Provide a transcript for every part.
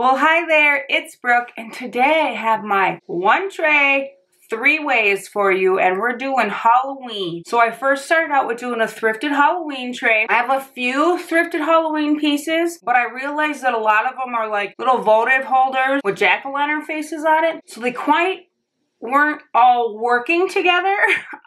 Well, hi there, it's Brooke, and today I have my one tray, 3 ways for you, and we're doing Halloween. So I first started out with doing a thrifted Halloween tray. I have a few thrifted Halloween pieces, but I realized that a lot of them are like little votive holders with jack-o'-lantern faces on it. So they weren't all working together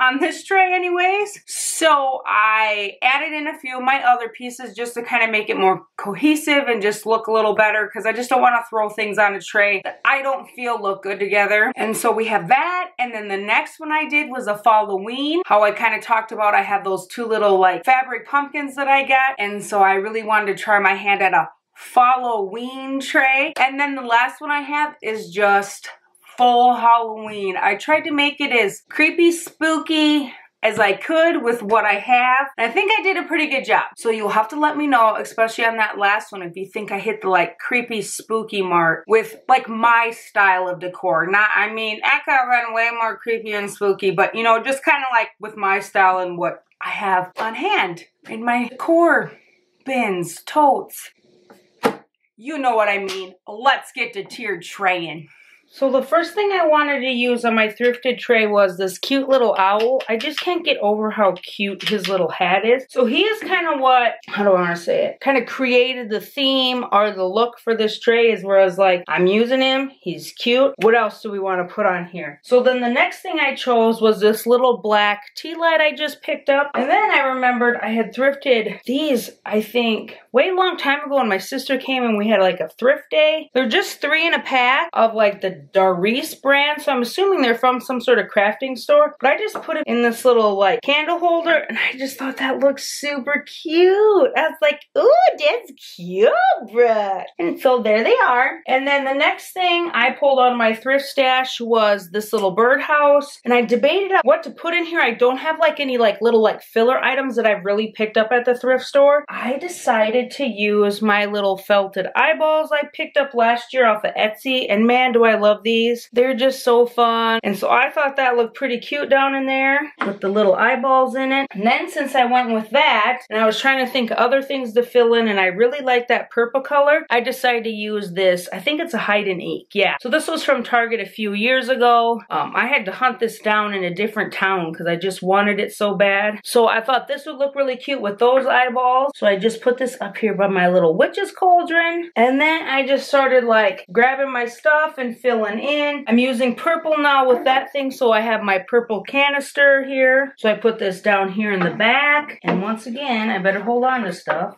on this tray anyways. So I added in a few of my other pieces just to kind of make it more cohesive and just look a little better, because I just don't want to throw things on a tray that I don't feel look good together. And so we have that, and then the next one I did was a falloween. How I kind of talked about I have those 2 little like fabric pumpkins that I got, and so I really wanted to try my hand at a falloween tray. And then the last one I have is just full Halloween. I tried to make it as creepy, spooky as I could with what I have. And I think I did a pretty good job. So you'll have to let me know, especially on that last one, if you think I hit the like creepy, spooky mark with like my style of decor. Not, I mean, I could have been way more creepy and spooky, but you know, just kind of like with my style and what I have on hand in my decor bins, totes. You know what I mean. Let's get to tiered traying. So the first thing I wanted to use on my thrifted tray was this cute little owl. I just can't get over how cute his little hat is. So he is kind of what, how do I want to say it? Kind of created the theme or the look for this tray, is where I was like, I'm using him, he's cute. What else do we want to put on here? So then the next thing I chose was this little black tea light I just picked up. And then I remembered I had thrifted these, I think, way long time ago when my sister came and we had like a thrift day. They're just 3 in a pack of like the Doris brand, so I'm assuming they're from some sort of crafting store. But I just put it in this little like candle holder, and I just thought that looked super cute. I was like, ooh, that's cute, bruh. And so there they are. And then the next thing I pulled out of my thrift stash was this little birdhouse, and I debated on what to put in here. I don't have like any like little like filler items that I've really picked up at the thrift store. I decided to use my little felted eyeballs I picked up last year off of Etsy, and man, do I love these. They're just so fun. And so I thought that looked pretty cute down in there with the little eyeballs in it. And then since I went with that, and I was trying to think of other things to fill in, and I really like that purple color, I decided to use this. I think it's a hide and eek. Yeah. So this was from Target a few years ago. I had to hunt this down in a different town because I just wanted it so bad. So I thought this would look really cute with those eyeballs. So I just put this up here by my little witch's cauldron. And then I just started like grabbing my stuff and filling in. I'm using purple now with that thing, so I have my purple canister here. So I put this down here in the back, and once again, I better hold on to stuff.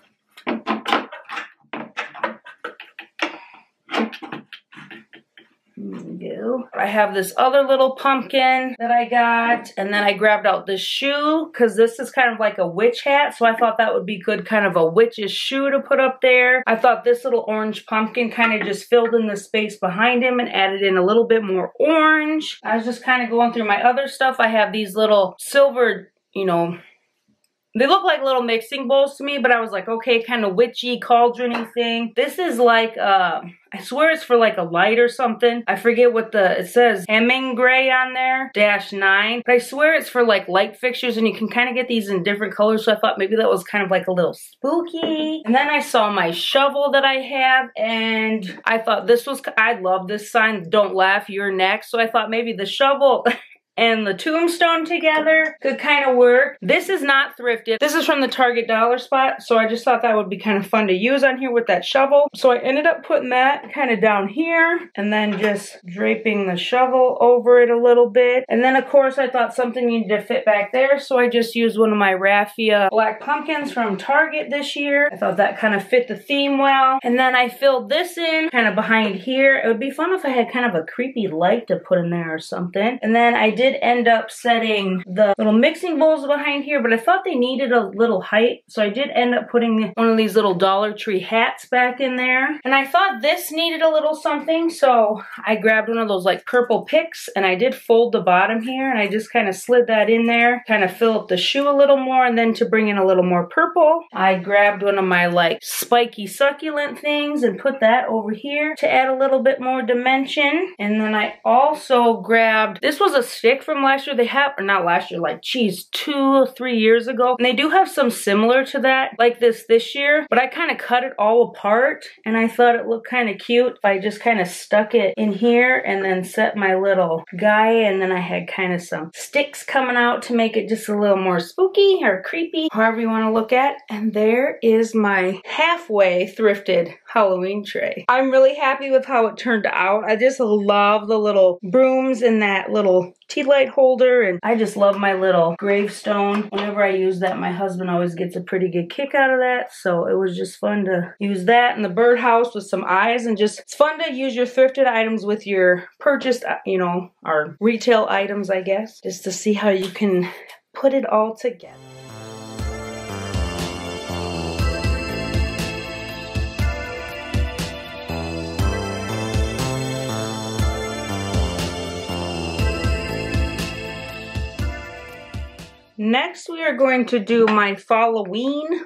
There we go. I have this other little pumpkin that I got, and then I grabbed out this shoe because this is kind of like a witch hat, so I thought that would be good, kind of a witch's shoe to put up there. I thought this little orange pumpkin kind of just filled in the space behind him and added in a little bit more orange. I was just kind of going through my other stuff. I have these little silver, you know, they look like little mixing bowls to me, but I was like, okay, kind of witchy, cauldron-y thing. This is like, I swear it's for like a light or something. I forget what it says Hemming Gray on there, -9. But I swear it's for like light fixtures, and you can kind of get these in different colors. So I thought maybe that was kind of like a little spooky. And then I saw my shovel that I have, and I thought this was, I love this sign, don't laugh, you're next. So I thought maybe the shovel and the tombstone together could kind of work. This is not thrifted. This is from the Target dollar spot, so I just thought that would be kind of fun to use on here with that shovel. So I ended up putting that kind of down here, and then just draping the shovel over it a little bit. And then of course I thought something needed to fit back there, so I just used one of my raffia black pumpkins from Target this year. I thought that kind of fit the theme well. And then I filled this in kind of behind here. It would be fun if I had kind of a creepy light to put in there or something. And then I did end up setting the little mixing bowls behind here, but I thought they needed a little height, so I did end up putting one of these little Dollar Tree hats back in there. And I thought this needed a little something, so I grabbed one of those like purple picks, and I did fold the bottom here, and I just kind of slid that in there, kind of fill up the shoe a little more, and then to bring in a little more purple, I grabbed one of my like spiky succulent things and put that over here to add a little bit more dimension. And then I also grabbed, this was a stick stick from last year. They have, or not last year, like, geez, 2 or 3 years ago. And they do have some similar to that, like this year. But I kind of cut it all apart, and I thought it looked kind of cute if I just kind of stuck it in here and then set my little guy, and then I had kind of some sticks coming out to make it just a little more spooky or creepy, however you want to look at. And there is my halfway thrifted Halloween tray. I'm really happy with how it turned out. I just love the little brooms and that little tea light holder, and I just love my little gravestone. Whenever I use that, my husband always gets a pretty good kick out of that, so it was just fun to use that, and the birdhouse with some eyes, and just, it's fun to use your thrifted items with your purchased, you know, our retail items, I guess, just to see how you can put it all together. Next, we are going to do my falloween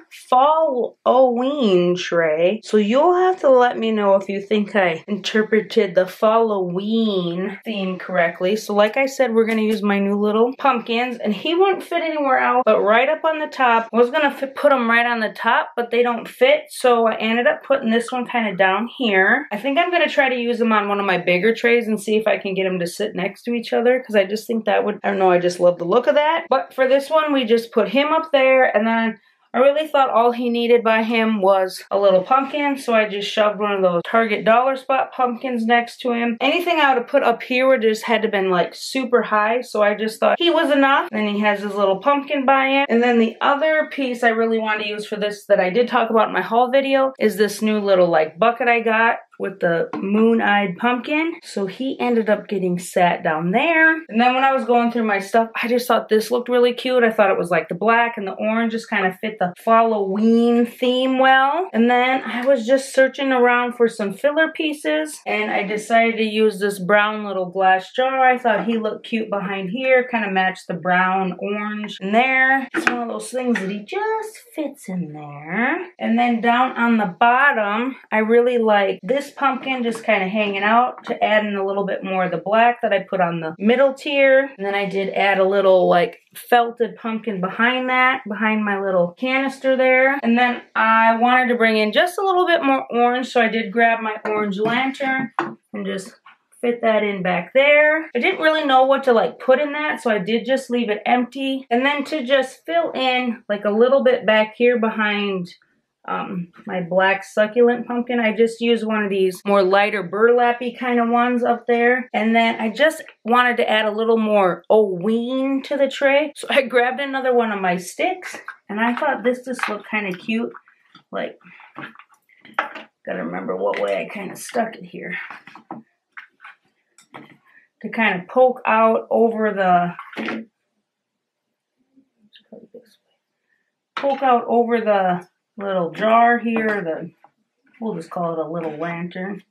tray. So you'll have to let me know if you think I interpreted the Falloween theme correctly. So like I said, we're going to use my new little pumpkins, and he won't fit anywhere else but right up on the top. I was going to put them right on the top, but they don't fit. So I ended up putting this one kind of down here. I think I'm going to try to use them on one of my bigger trays and see if I can get them to sit next to each other, because I just think that would, I don't know, I just love the look of that. But for this one, we just put him up there, and then I really thought all he needed by him was a little pumpkin, so I just shoved one of those Target dollar spot pumpkins next to him. Anything I would have put up here would just had to been like super high, so I just thought he was enough. Then he has his little pumpkin by him. And then the other piece I really wanted to use for this that I did talk about in my haul video is this new little like bucket I got with the moon-eyed pumpkin. So he ended up getting sat down there. And then when I was going through my stuff, I just thought this looked really cute. I thought it was like the black and the orange just kind of fit the Falloween theme well. And then I was just searching around for some filler pieces, and I decided to use this brown little glass jar. I thought he looked cute behind here, kind of matched the brown orange in there. It's one of those things that he just fits in there. And then down on the bottom, I really like this pumpkin just kind of hanging out to add in a little bit more of the black that I put on the middle tier. And then I did add a little like felted pumpkin behind that, behind my little canister there. And then I wanted to bring in just a little bit more orange, so I did grab my orange lantern and just fit that in back there. I didn't really know what to like put in that, so I did just leave it empty. And then to just fill in like a little bit back here behind my black succulent pumpkin, I just used one of these more lighter burlappy kind of ones up there. And then I just wanted to add a little more Halloween to the tray, so I grabbed another one of my sticks, and I thought this just looked kind of cute. Like, gotta remember what way I kind of stuck it here, to kind of poke out over the little jar here. We'll just call it a little lantern.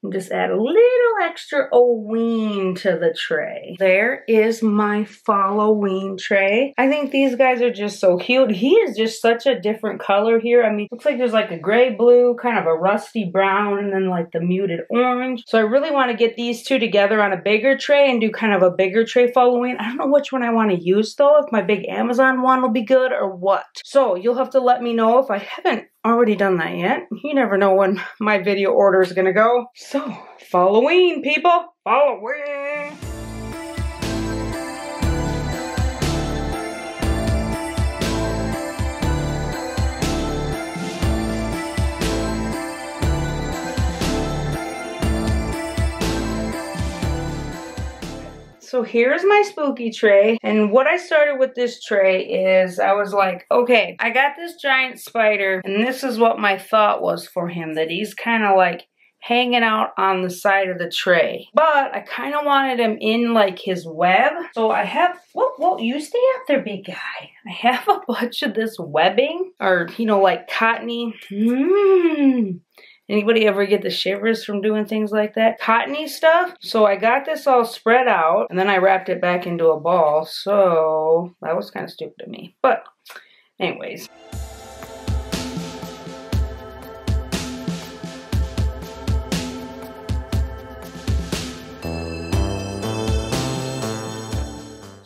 And just add a little extra Halloween to the tray. There is my Falloween tray. I think these guys are just so cute. He is just such a different color here. I mean, looks like there's like a gray blue, kind of a rusty brown, and then like the muted orange. So I really want to get these two together on a bigger tray and do kind of a bigger tray Falloween. I don't know which one I want to use though, if my big Amazon one will be good or what. So you'll have to let me know if I haven't already done that yet. You never know when my video order is gonna go. So, Falloween, people! Falloween! So here's my spooky tray, and what I started with this tray is I was like, okay, I got this giant spider, and this is what my thought was for him, that he's kind of like hanging out on the side of the tray. But I kind of wanted him in like his web. So I have, whoa, you stay up there, big guy. I have a bunch of this webbing, or, you know, like cottony. Anybody ever get the shivers from doing things like that? Cottony stuff. So I got this all spread out, and then I wrapped it back into a ball. So that was kind of stupid of me. But anyways.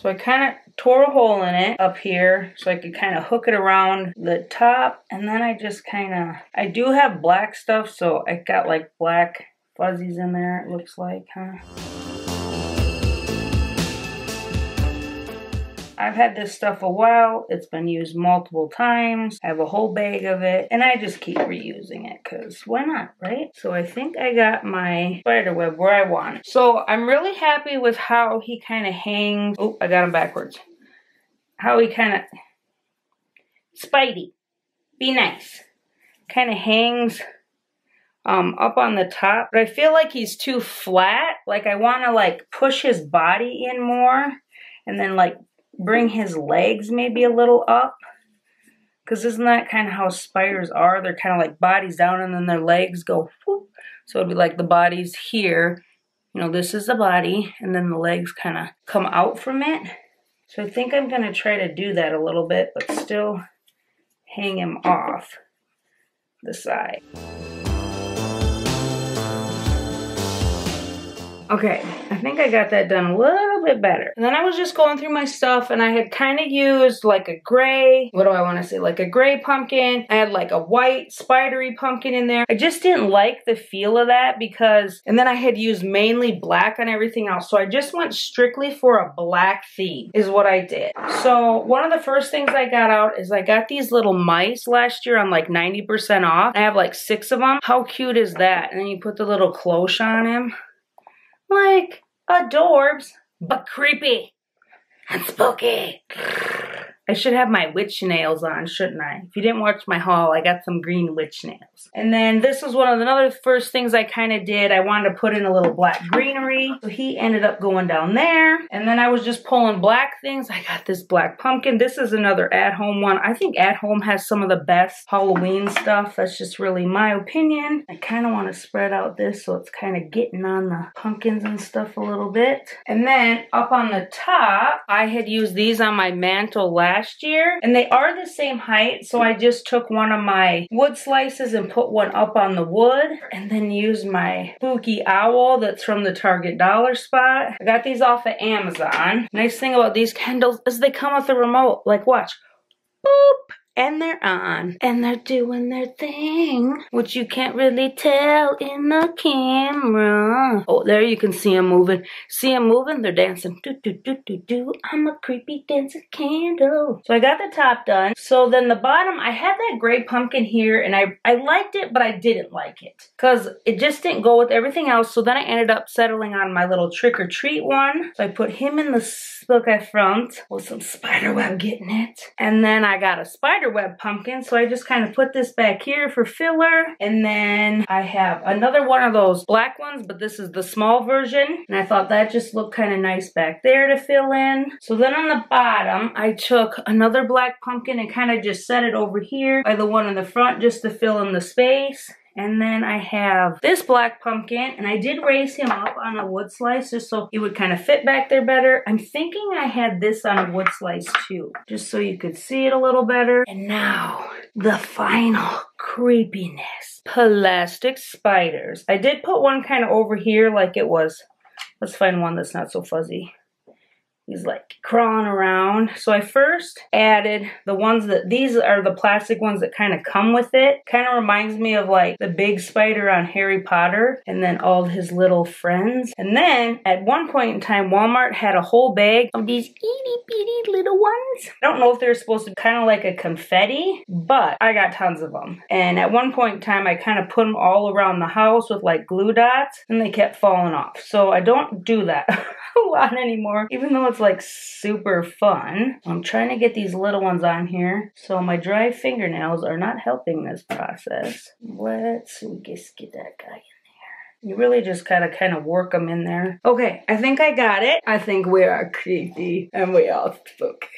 So I kind of tore a hole in it up here so I could kind of hook it around the top. And then I just kind of, I do have black stuff, so I got like black fuzzies in there, it looks like, huh? I've had this stuff a while. It's been used multiple times. I have a whole bag of it, and I just keep reusing it because why not, right? So I think I got my spider web where I want it. So I'm really happy with how he kind of hangs. Oh, I got him backwards. How he kind of, Spidey, be nice. Kind of hangs up on the top, but I feel like he's too flat. Like I want to like push his body in more, and then like bring his legs maybe a little up, because isn't that kind of how spiders are? They're kind of like bodies down and then their legs go whoop. So it'd be like the body's here, you know, this is the body, and then the legs kind of come out from it. So I think I'm going to try to do that a little bit, but still hang him off the side. Okay, I think I got that done a little bit better. And then I was just going through my stuff, and I had kind of used like a gray, what do I want to say, like a gray pumpkin. I had like a white spidery pumpkin in there. I just didn't like the feel of that because, and then I had used mainly black on everything else. So I just went strictly for a black theme is what I did. So one of the first things I got out is I got these little mice last year on like 90% off. I have like 6 of them. How cute is that? And then you put the little cloche on him. Like, adorbs, but creepy and spooky. I should have my witch nails on, shouldn't I? If you didn't watch my haul, I got some green witch nails. And then this was one of the other first things I kind of did. I wanted to put in a little black greenery. So he ended up going down there. And then I was just pulling black things. I got this black pumpkin. This is another at-home one. I think at-home has some of the best Halloween stuff. That's just really my opinion. I kind of want to spread out this so it's kind of getting on the pumpkins and stuff a little bit. And then up on the top, I had used these on my mantle last year, and they are the same height, so I just took one of my wood slices and put one up on the wood, and then used my spooky owl that's from the Target dollar spot. I got these off of Amazon. Nice thing about these candles is they come with a remote. Like, watch. Boop! And they're on, and they're doing their thing, which you can't really tell in the camera. Oh, there you can see them moving. See them moving? They're dancing. Do, do, do, do, do. I'm a creepy dancing candle. So I got the top done. So then the bottom, I had that gray pumpkin here, and I liked it, but I didn't like it, because it just didn't go with everything else. So then I ended up settling on my little trick-or-treat one. So I put him in the book at front with some spider web getting it. And then I got a spider web pumpkin, so I just kind of put this back here for filler. And then I have another one of those black ones, but this is the small version, and I thought that just looked kind of nice back there to fill in. So then on the bottom, I took another black pumpkin and kind of just set it over here by the one in the front just to fill in the space. And then I have this black pumpkin, and I did raise him up on a wood slice just so he would kind of fit back there better. I'm thinking I had this on a wood slice too, just so you could see it a little better. And now, the final creepiness. Plastic spiders. I did put one kind of over here like it was. Let's find one that's not so fuzzy. He's like crawling around. So I first added the ones that, these are the plastic ones that kind of come with it. Kind of reminds me of like the big spider on Harry Potter and then all his little friends. And then at one point in time, Walmart had a whole bag of these itty bitty little ones. I don't know if they're supposed to be kind of like a confetti, but I got tons of them. And at one point in time, I kind of put them all around the house with like glue dots, and they kept falling off. So I don't do that a lot anymore, even though it's like super fun. I'm trying to get these little ones on here, so my dry fingernails are not helping this process. Let's just get that guy in there. You really just gotta kind of work them in there. Okay, I think I got it. I think we are creepy and we are spooky.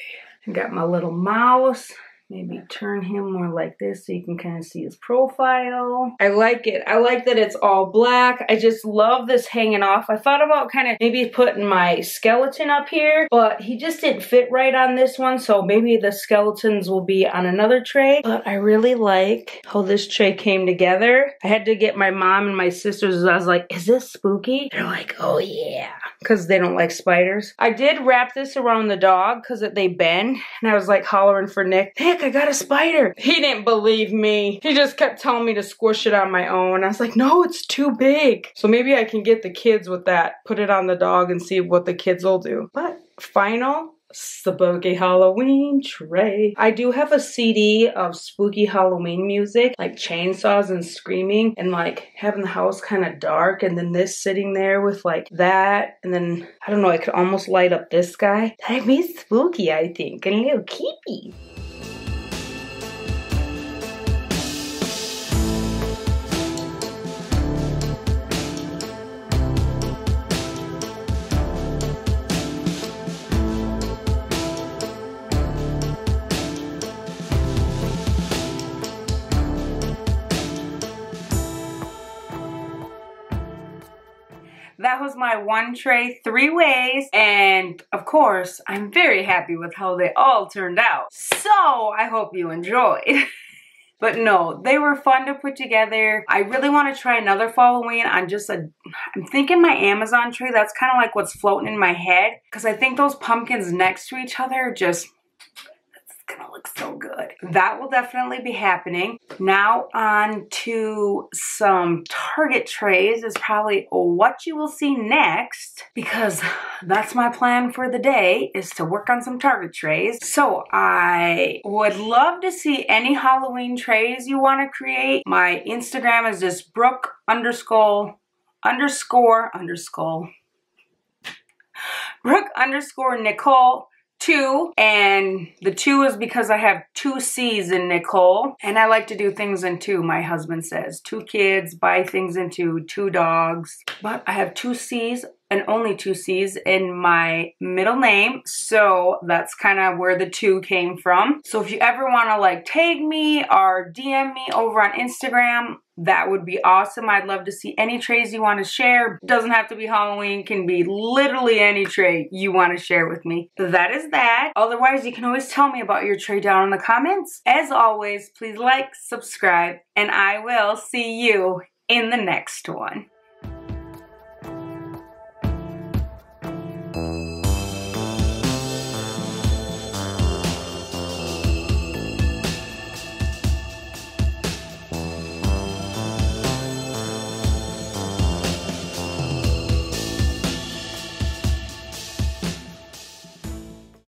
I got my little mouse Maybe turn him more like this so you can kind of see his profile. I like it. I like that it's all black. I just love this hanging off. I thought about kind of maybe putting my skeleton up here, but he just didn't fit right on this one, so maybe the skeletons will be on another tray. But I really like how this tray came together. I had to get my mom and my sisters. I was like, is this spooky? They're like, oh yeah, because they don't like spiders. I did wrap this around the dog because they bend, and I was like hollering for Nick, I got a spider. He didn't believe me. He just kept telling me to squish it on my own. I was like, no, it's too big. So maybe I can get the kids with that, put it on the dog and see what the kids will do. But final spooky Halloween tray. I do have a CD of spooky Halloween music, like chainsaws and screaming and like having the house kind of dark, and then this sitting there with like that, and then I don't know, I could almost light up this guy. That'd be spooky, I think, and a little creepy. That was my one tray, 3 ways, and of course, I'm very happy with how they all turned out. So, I hope you enjoyed. But no, they were fun to put together. I really want to try another Falloween on just I'm thinking my Amazon tray. That's kind of like what's floating in my head, because I think those pumpkins next to each other just, gonna look so good. That will definitely be happening. Now on to some Target trays is probably what you will see next, because that's my plan for the day, is to work on some Target trays. So I would love to see any Halloween trays you want to create. My Instagram is just Brooke Brooke Niccole 2, and the 2 is because I have 2 C's in Niccole, and I like to do things in 2, my husband says. 2 kids, buy things in 2, 2 dogs. But I have 2 C's and only 2 C's in my middle name, so that's kind of where the 2 came from. So if you ever want to like tag me or DM me over on Instagram, that would be awesome. I'd love to see any trays you want to share. Doesn't have to be Halloween, can be literally any tray you want to share with me. That is that. Otherwise, you can always tell me about your tray down in the comments. As always, please like, subscribe, and I will see you in the next one.